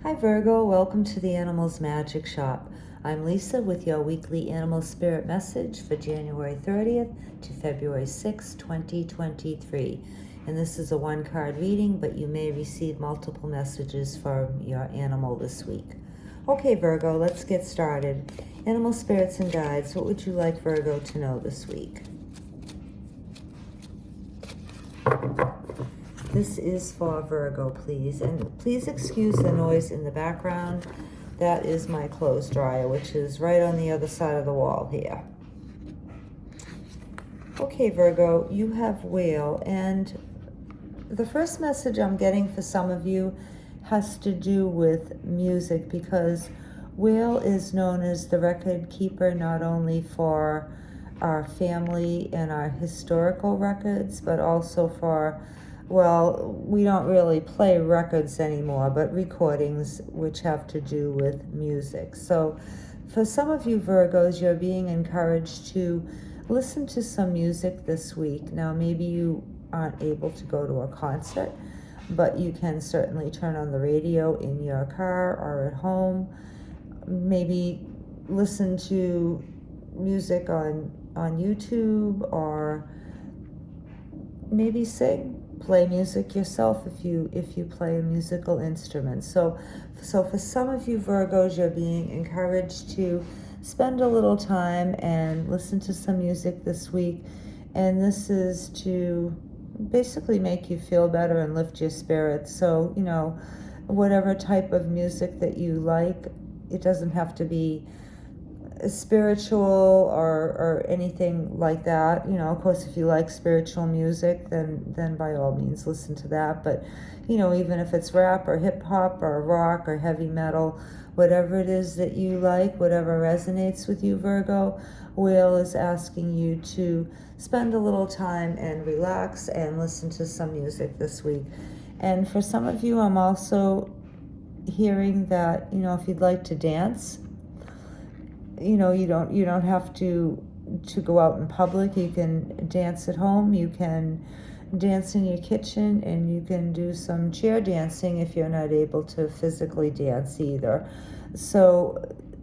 Hi Virgo, welcome to the Animals Magic Shop. I'm Lisa with your weekly animal spirit message for January 30th to February 6th, 2023. And this is a one-card reading, but you may receive multiple messages from your animal this week. Okay Virgo, let's get started. Animal spirits and guides, what would you like Virgo to know this week? This is for Virgo, please. And please excuse the noise in the background. That is my clothes dryer, which is right on the other side of the wall here. Okay, Virgo, you have whale. And the first message I'm getting for some of you has to do with music, because whale is known as the record keeper not only for our family and our historical records, but also for, well, we don't really play records anymore, but recordings which have to do with music. So for some of you Virgos, you're being encouraged to listen to some music this week. Now, maybe you aren't able to go to a concert, but you can certainly turn on the radio in your car or at home. Maybe listen to music on YouTube, or maybe play music yourself if you play a musical instrument. So for some of you Virgos, you're being encouraged to spend a little time and listen to some music this week, and this is to basically make you feel better and lift your spirits. So, you know, whatever type of music that you like, it doesn't have to be spiritual or anything like that. You know, of course, if you like spiritual music, then by all means listen to that. But, you know, even if it's rap or hip hop or rock or heavy metal, whatever it is that you like, whatever resonates with you Virgo, Will is asking you to spend a little time and relax and listen to some music this week. And for some of you, I'm also hearing that, you know, if you'd like to dance, you know, you don't have to go out in public. You can dance at home, you can dance in your kitchen, and you can do some chair dancing if you're not able to physically dance either. So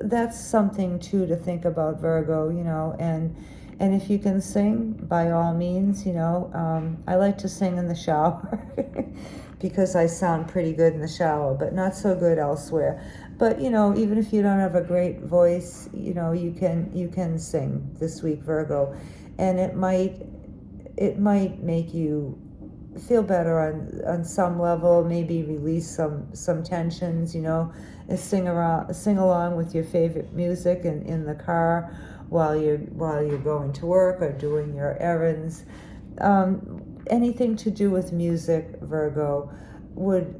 that's something too to think about Virgo, you know. And if you can sing, by all means, you know. I like to sing in the shower because I sound pretty good in the shower, but not so good elsewhere. But, you know, even if you don't have a great voice, you know, you can sing this week, Virgo, and it might make you feel better on some level, maybe release some tensions, you know, and sing along with your favorite music in the car while you're going to work or doing your errands. Anything to do with music, Virgo, would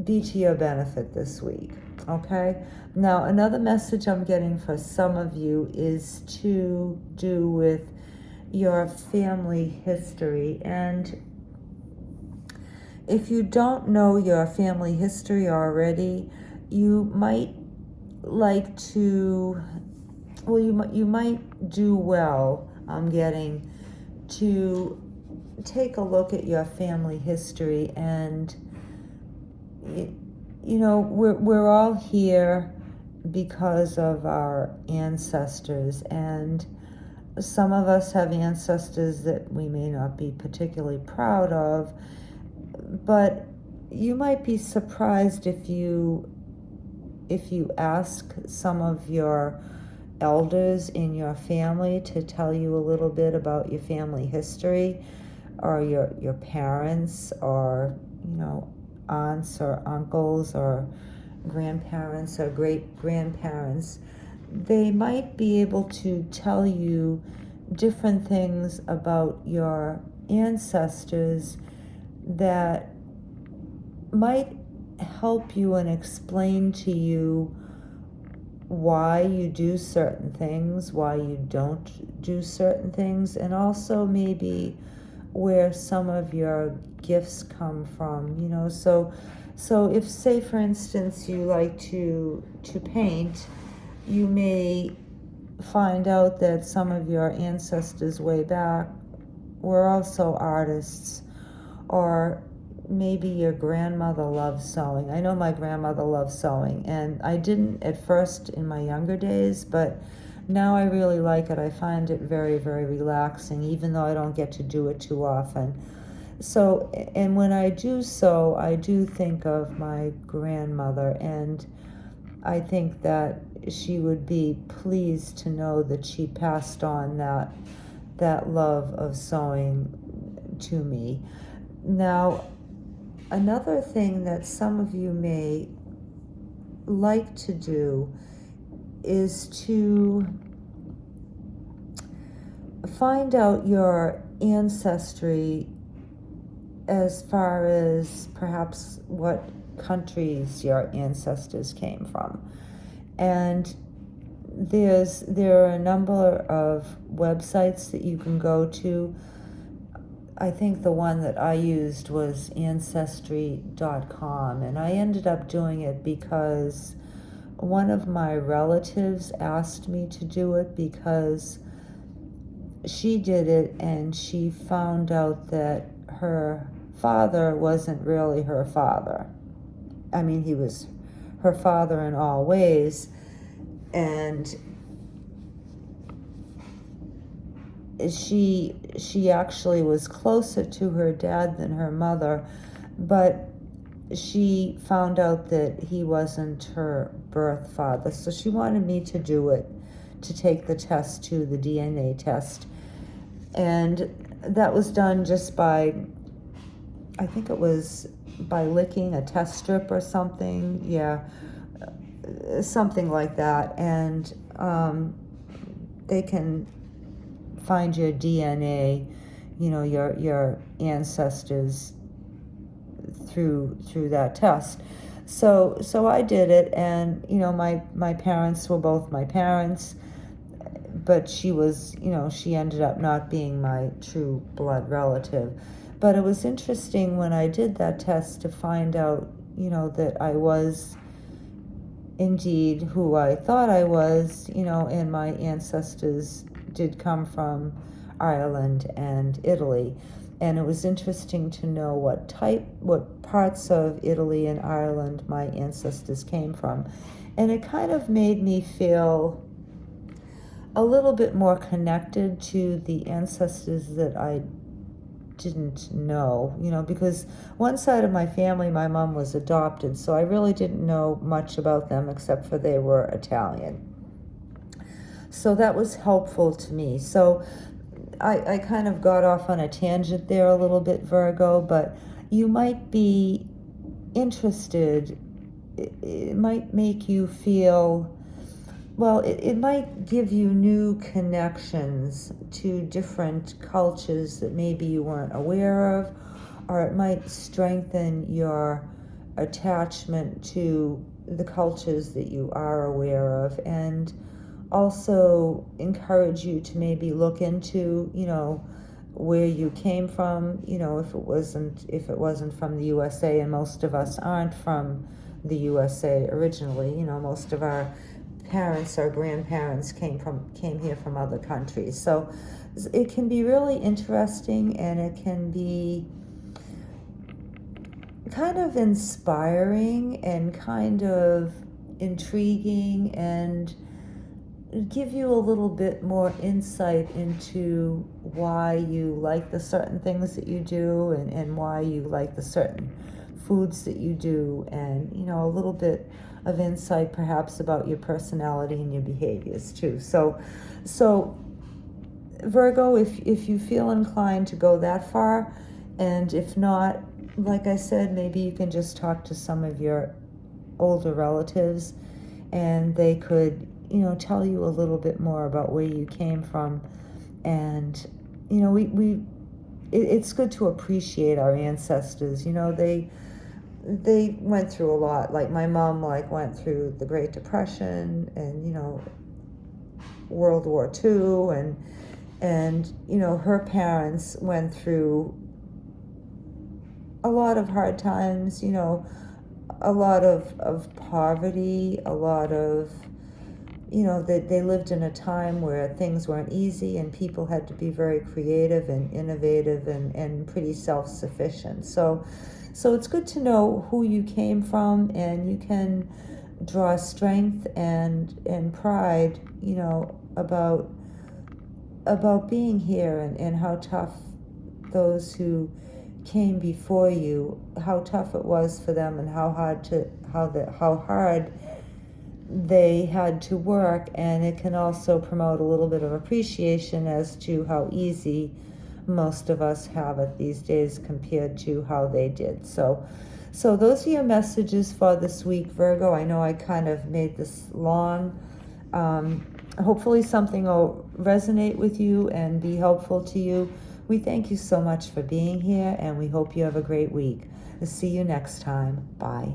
be to your benefit this week. Okay, now another message I'm getting for some of you is to do with your family history. And if you don't know your family history already, you might like to, well, you might do well, I'm getting, to take a look at your family history. And you know, we're all here because of our ancestors, and some of us have ancestors that we may not be particularly proud of, but you might be surprised if you ask some of your elders in your family to tell you a little bit about your family history, or your parents, or, you know, aunts or uncles or grandparents or great grandparents. They might be able to tell you different things about your ancestors that might help you and explain to you why you do certain things, why you don't do certain things, and also maybe where some of your gifts come from, you know. So if, say for instance, you like to paint, you may find out that some of your ancestors way back were also artists, or maybe your grandmother loves sewing. I know my grandmother loves sewing, and I didn't at first in my younger days, but now I really like it. I find it very, very relaxing, even though I don't get to do it too often. So, and when I do sew, I do think of my grandmother, and I think that she would be pleased to know that she passed on that love of sewing to me. Now, another thing that some of you may like to do is to find out your ancestry as far as perhaps what countries your ancestors came from. And there are a number of websites that you can go to. I think the one that I used was ancestry.com, and I ended up doing it because one of my relatives asked me to do it because she did it and she found out that her father wasn't really her father. I mean, he was her father in all ways, and she actually was closer to her dad than her mother, but she found out that he wasn't her birth father. So she wanted me to do it, to take the test too, the DNA test. And that was done just by, I think it was by licking a test strip or something. Yeah, something like that. And they can find your DNA, your ancestors through that test. So I did it, and my parents were both my parents, but she was, she ended up not being my true blood relative. But it was interesting when I did that test to find out, that I was indeed who I thought I was, and my ancestors did come from Ireland and Italy. And it was interesting to know what parts of Italy and Ireland my ancestors came from. And it kind of made me feel a little bit more connected to the ancestors that I didn't know, because one side of my family, my mom was adopted, so I really didn't know much about them except for they were Italian. So that was helpful to me. So I kind of got off on a tangent there a little bit, Virgo, but you might be interested. It might make you feel, well, it might give you new connections to different cultures that maybe you weren't aware of, or it might strengthen your attachment to the cultures that you are aware of, and also encourage you to maybe look into, where you came from, if it wasn't from the USA, and most of us aren't from the USA originally, most of our parents or grandparents came here from other countries. So it can be really interesting, and it can be kind of inspiring and kind of intriguing, and give you a little bit more insight into why you like the certain things that you do, and why you like the certain foods that you do, and a little bit of insight perhaps about your personality and your behaviors too. So Virgo, if you feel inclined to go that far, and if not, like I said, maybe you can just talk to some of your older relatives, and they could tell you a little bit more about where you came from. And it's good to appreciate our ancestors. They went through a lot. Like my mom went through the Great Depression and World War II, and her parents went through a lot of hard times, a lot of poverty, a lot of they lived in a time where things weren't easy, and people had to be very creative and innovative and pretty self-sufficient. So So it's good to know who you came from, and you can draw strength and pride, about being here, and how tough those who came before you, how tough it was for them, and how hard they had to work. And it can also promote a little bit of appreciation as to how easy most of us have it these days compared to how they did. So those are your messages for this week, Virgo. I know I kind of made this long. Hopefully something will resonate with you and be helpful to you. We thank you so much for being here, and we hope you have a great week. See you next time. Bye.